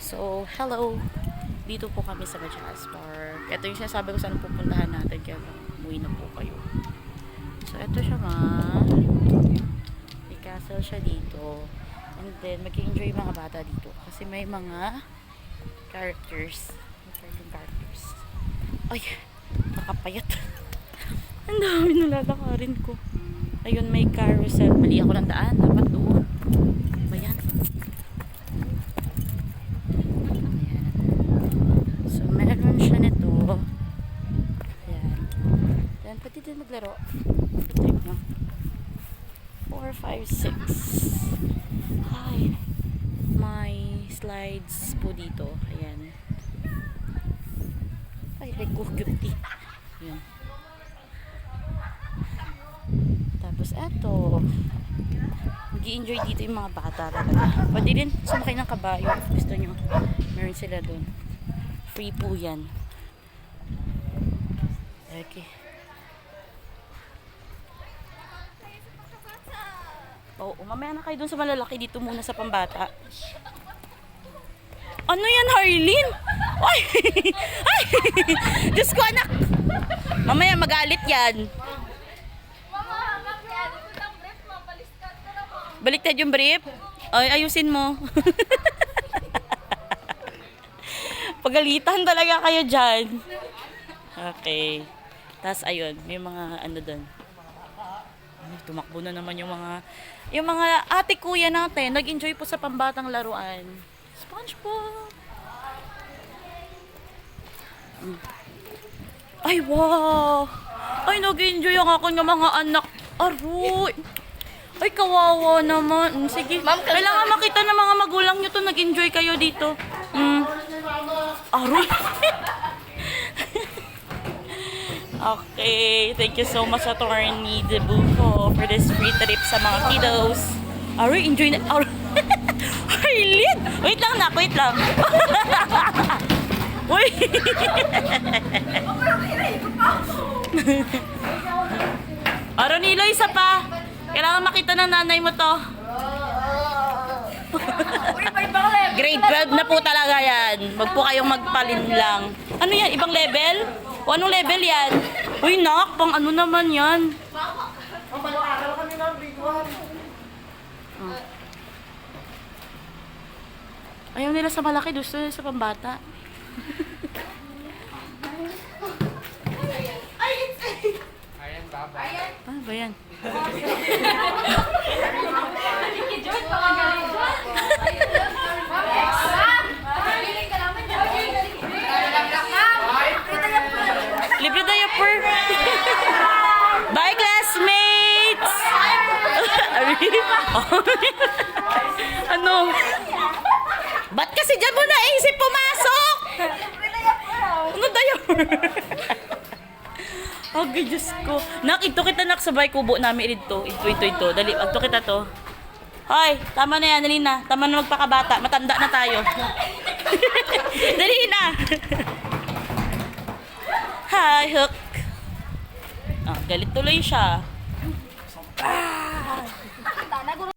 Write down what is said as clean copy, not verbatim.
So, hello. Dito po kami sa Majas Park. Ito yung sinasabi ko saan pupuntahan natin. Kaya umuwi na po kayo. So, ito siya may castle siya dito. And then, mag-enjoy yung mga bata dito. Kasi may mga characters. May cartoon characters. Ay, nakapayat. Ang dami nilalakarin ko. Ayun, may carousel. Mali ako ng daan. Dapat doon. Ba yan? So, meron siya nito. Ayan. Then, pwede din maglaro. Trip nyo. 4, 5, 6. Hi. May slides po dito. Ayan. Ay, ko cute. Ayan. Tapos, eto. Mag-i-enjoy dito yung mga bata talaga. Pwede din sumakay ng kabayo if gusto nyo. Meron sila dun. Free po yan. Okay. Oo, mamaya na kayo dun sa malalaki. Dito muna sa pambata. Ano yan, Harleen? Ay! Ay! Diyos ko, anak! Mamaya magalit yan. Baliktad yung brief? Ay, ayusin mo. Pagalitan talaga kayo dyan. Okay. Tapos, ayun, may mga ano dun. Ay, tumakbo na naman yung mga ate kuya natin. Nag-enjoy po sa pambatang laruan. SpongeBob! Ay, wow! Ay, nag-enjoy ang aking mga anak. Aroy! Ay, kawawa naman. Sige. Kailangan makita ng mga magulang nyo to. Nag-enjoy kayo dito. Aroy! Okay. Thank you so much, Attorney Debuco, for this free trip sa mga kiddos. Aroy, enjoy na. Aroy! Harleen! Wait lang, nak. Wait lang. Uy! Aronilo, isa pa. Kailangan makita ng nanay mo to. Grade 12 na po talaga yan. Wag po kayong magpalin lang. Ano yan? Ibang level? O anong level yan? Uy, nak. Pang ano naman yan? Ayaw nila sa malaki. Gusto nila sa pambata. Ah, ba yan? Libre diaper. Bye, classmates! Ano? Ba't kasi dyan mo naisip pumasok? Ano diaper? Okay, Diyos ko. Nak, ito kita nak sabay kubo namin ito. Ito. Dali, ito kita to. Hoy, tama na yan, dali na. Tama na magpakabata. Matanda na tayo. Dali na. Hi, Hook. Ah, galit tuloy siya. Ah!